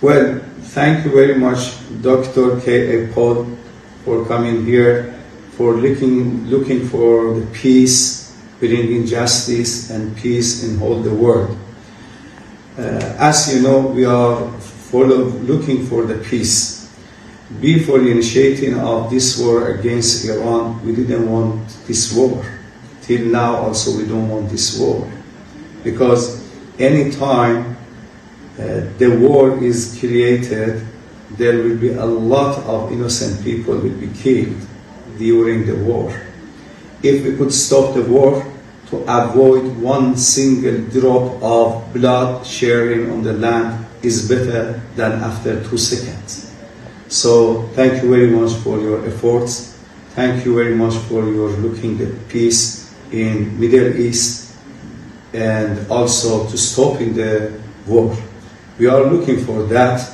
Well, thank you very much, Dr. K.A. Paul, for coming here, for looking for the peace, bringing justice and peace in all the world. As you know, we are looking for the peace. Before initiating of this war against Iran, we didn't want this war. Till now also we don't want this war. Because any time the war is created, there will be a lot of innocent people will be killed during the war. If we could stop the war to avoid one single drop of blood sharing on the land is better than after 2 seconds. So thank you very much for your efforts. Thank you very much for your looking at peace in Middle East and also to stopping the war. We are looking for that.